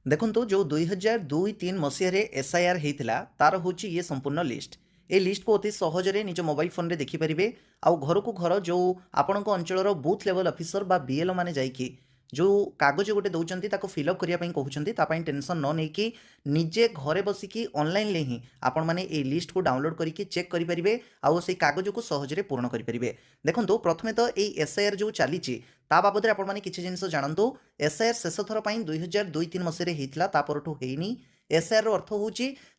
देखंतु जो 2002-3 मसीह एसआईआर होता तार हूँ ये संपूर्ण लिस्ट। ए लिस्ट को अति सहजरे निज मोबाइल फोन रे देखिपारे। आउ घर को घर जो आपण अंचल बूथ लेवल ऑफिसर बा बीएलओ मैंने जाइए जो कागज गोटे दौरान ताको फिलअप करने कहते टेंशन न नहीं निजे घरे बसिकी ऑनलाइन ही आपण मैंने ये लिस्ट को डाउनलोड करके चेक करेंगे आउ से कागज को सहजरे पूर्ण करेंगे। देखो प्रथमे तो ये एसआईआर जो चली ता बाबद आपण मैंने किसी जिन जानतु। एसआईआर शेष थर पर 2002-3 मसीह होता तापरठू होनी। एसआईआर अर्थ हूँ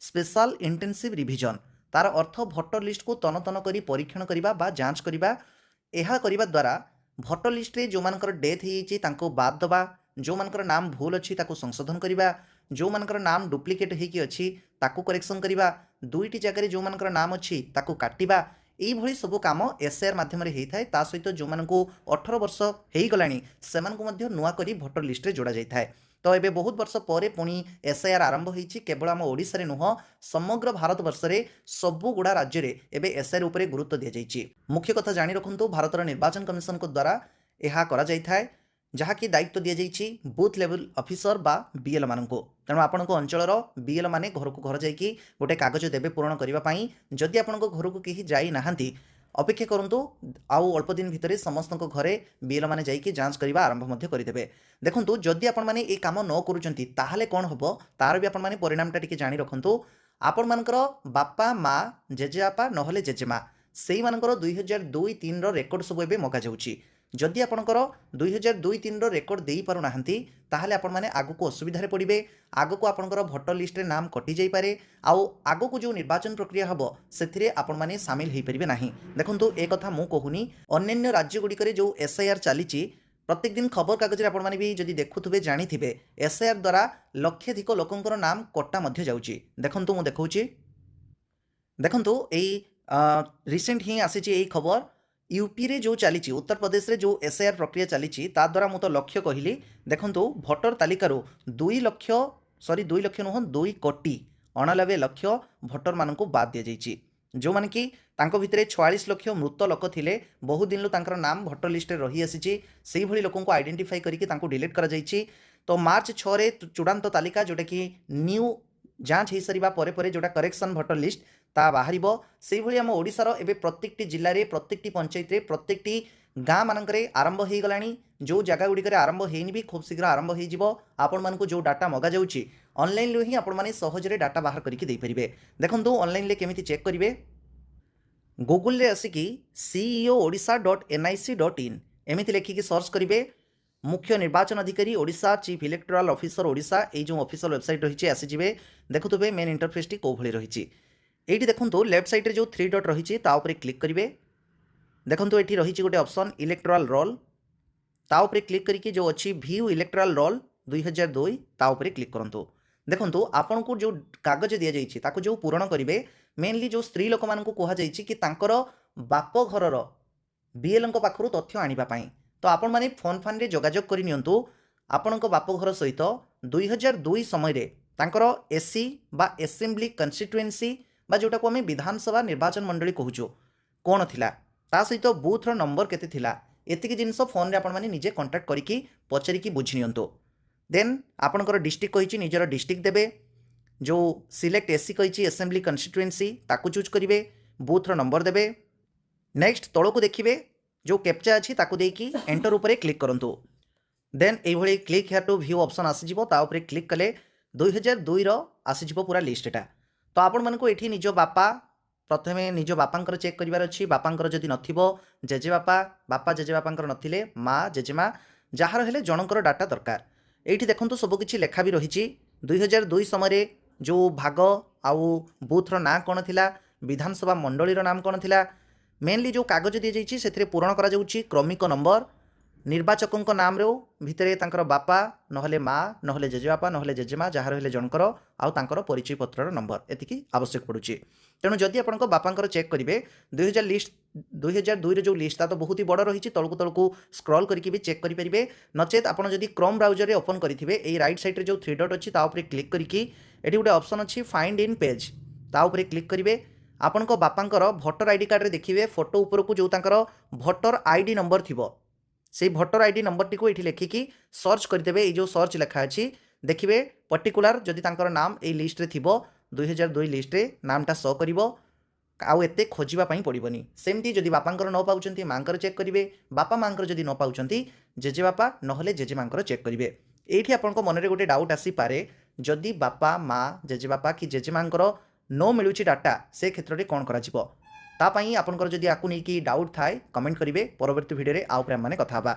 स्पेशल इंटेंसिव रिविजन। तार अर्थ भोटर लिस्ट को तन तन कर परीक्षण करने जांच करने यह करने द्वारा भोटर लिस्ट रे जो मानकर डेथ हो बाद दबा, जो मानकर नाम भूल अच्छी ताको संशोधन करने, जो मानकर नाम डुप्लिकेट होगी अच्छी ताको करेक्शन करने, दुईटी जगह जो मानकर नाम अच्छी ताको काटिबा, यही सब कम एसआईआर मध्यम होता है। ता सहित जो मानू 18 वर्ष हो गलानी से नुआ करी भोटर लिस्ट रे जोड़ा जाता है। तो ये बहुत वर्ष पर पुणी एसआईआर आरंभ होती केवल आम ओडिशा नुह समग्र भारत वर्ष में सबुगुड़ा राज्य में एवं एसआईआर उपरे गुरुत्व दि जाइए। मुख्य कथा जाणी रखु भारतर निर्वाचन कमिशन को द्वारा यह कर जहाँकि दायित्व दि जाइए बूथ लेवल ऑफिसर बा बीएल मान को। तेणु आपण अंचल बीएल माने घर को घर जाकि गोटे कागज देवे पूरण करने। जदि आपण घर को कहीं जाई नाहांती अपेक्षा करूँ आउ अल्प दिन भितर समस्त घरे बीएल माने जाइए जांच करने आरंभ करदे। देखो जदि आपण मैंने ये कम न करुँच ताहले कौन हम तार भी आपण परिणामटा टी जाणी रखु। आपण मानकर बापा माँ जेजेबापा नहले जेजेमा से 2002-3 रेकर्ड सब एवं मगा जाऊँगी। जदि आपणकर 2002-3 रेकर्ड दे पारना ताहले आपण मैंने आग को असुविधा पड़े। आग को आपणकर भोटर लिस्ट रे नाम कटि जाई पारे। आउ आग को जो निर्वाचन प्रक्रिया हम से आपण मैंने सामिल हो पारे ना। देखो एक कथा मु कहूनी अन्य राज्यगुड़िक जो एसआईआर चली प्रत्येक दिन खबर कागज आपण मैंने भी जदि देखुवे जानी एसआईआर द्वारा लक्षाधिक लोकंर नाम कटा जाऊँगी। देखु मुझे देखा देखु रिसेंट ही आसी खबर यूपी रे जो चली उत्तर प्रदेश रे जो एसआईआर प्रक्रिया चली द्वारा मुझे लक्ष्य कहली। देखु भोटर तालिकार 2 लक्ष नुह 2 कोटी 89 लक्ष भोटर मान बाद दि जाइए। जो मैंने कि भितर 46 लक्ष मृत लोक थे बहुत दिन तांकर नाम भोटर लिस्ट रे रही आसी से भली लोक आइडेंटिफाई करके डिलीट कर जाइए। तो मार्च 6 रे चूड़ांत तालिका जोटा कि न्यू जांच हो सारा पर जोटा करेक्शन भोटर लिस्ट ता बाहर से भली आम ओडिशार एबे प्रत्येकटी जिले में प्रत्येकटी पंचायत रे प्रत्येकटी गाँ मानक आरंभ हो गलानी। जो जगह गुड़िक आरंभ होनी भी खूब शीघ्र आरंभ हो आपण मानक जो डाटा मगा जाऊँगी ऑनलाइन ही आपण मैंने सहजरे डाटा बाहर करके दे पारिबे। देखंतु ऑनलाइन ले केमिति चेक करिवे गूगल रे आसिकी ceoodisha.nic.in एमिति लेखिकी सर्च करिवे मुख्य निर्वाचन अधिकारी ओडिशा चीफ इलेक्टोराल ऑफिसर ओडिशा ये जो ऑफिशियल वेबसाइट रही आसीजे। देखुवे मेन इंटरफेस टी कौ भली रही ये देखो लेफ्ट साइड रे जो 3 डॉट रही क्लिक करिवे। देखो ये रही गोटे ऑप्शन इलेक्टोराल रोल ता उपरे क्लिक करके जो अच्छी व्यू इलेक्टोराल रोल 2002 ता उपरे क्लिक करंतु। देखो आपन को जो कागज दि जाइए ताको जो पूरण करेंगे मेनली जो स्त्री लोक मान कह कि तांकर बाप घरर बीएल पाखु तथ्य आने। तो आपण मैंने फोन फान रे जोगाजोग कर नियंतु आपण बाप घर सहित 2002 समय तांकर एसी बा एसेम्बली कन्स्टिट्युएंसी बा जोटा को आम विधानसभा निर्वाचन मंडली कहूँ कौन थिला ता सहित बूथ नंबर केते थिला एतिकी जिनस फोन रे आपण माने निजे कांटेक्ट करिकी पचारिकी बुझी नियंतु। देन आपणकर डिस्ट्रिक्ट कही निजर डिस्ट्रिक्ट देबे जो सिलेक्ट एसी कही एसेम्बली कन्स्टिट्युएंसी ताकू चूज करेंगे बूथ नंबर देबे। नेक्स्ट तौक को देखिए जो कैप्चा अच्छी ताकू देकी एंटर उपरे क्लिक करंतु। देन ये click here to view option आसीजिवो ता उपरे क्लिक कले 2002 रो आसीजिवो पूरा लिस्टटा। तो आपण मानको एठी निज बापा प्रथमे निज बापांकर चेक करिवार अछि। बापांकर जदि नथिबो जेजेबापा बापा जेजेबापांकर नथिले माँ जेजेमा जहार हेले जनकर डाटा दरकार। एठी देखंतु सब किछि लेखा भी रही 2002 समय जो भाग आउ बूथर ना कौन थिला विधानसभा मंडलीर नाम कौन थिला मेनली जो कागज दी जाइए से पूरण करा जाउछि क्रमिक नंबर निर्वाचकों नाम रो भितरे तांकर बापा नहले माँ नहले जेजेबापा नहले जेजेमा जहार हेले जनकर आउ तांकर परिचय पत्रर नंबर एतिकी आवश्यक पड़ुछि। तेणु जदि आपण बापांकर चेक करेंगे 2002 जो लिस्ट तो बहुत ही बड़ रही तलकू तलकू स्क्रॉल करके भी चेक करेंगे। नचेत आप जदि क्रोम ब्राउजर रे ओपन करेंगे ये राइट साइड रे जो 3 डॉट अच्छी क्लिक करके ये गोटे ऑप्शन अच्छी फाइंड इन पेज ता उपरे क्लिक करेंगे। आपण बापांकर भोटर आईडी कार्ड रे देखिए फोटो ऊपर को जो तांकर भोटर आईडी नंबर थिबो से भोटर आईडी नंबर टी को ये लिखिकी सर्च करदे। ये जो सर्च लेखा अच्छी ଦେଖିବେ ପର୍ଟିକୁଲାର ଯଦି ତାଙ୍କର ନାମ ଏଇ ଲିଷ୍ଟରେ ଥିବ 2002 লিষ্টରେ ନାମଟା ଶୋ କରିବ ଆଉ ଏତେ ଖୋଜିବା ପାଇଁ ପଡ଼ିବନି। ସେମିତି ଯଦି ବାପାଙ୍କର ନ ପାଉଛନ୍ତି ମାଆଙ୍କର ଚେକ୍ କରିବେ, ବାପା ମାଆଙ୍କର ଯଦି ନ ପାଉଛନ୍ତି ଜେଜେବାପା ନହେଲେ ଜେଜେମାଙ୍କର ଚେକ୍ କରିବେ। ଏଇଠି ଆପଣଙ୍କ ମନରେ ଗୋଟେ ଡାଉଟ୍ ଆସିପାରେ, ଯଦି ବାପା ମା ଜେଜେବାପା କି ଜେଜେମାଙ୍କର ନ ମିଳୁଛି ଡାଟା ସେ କ୍ଷେତ୍ରରେ କ'ଣ କରାଯିବ? ତା ପାଇଁ ଆପଣଙ୍କର ଯଦି ଆକୁ ନେଇକି ଡାଉଟ୍ ଥାଏ କମେଣ୍ଟ କରିବେ, ପରବର୍ତ୍ତୀ ଭିଡ଼ିଓରେ ଆଉ ଉପରେ ଆମମାନେ କଥା ହେବା।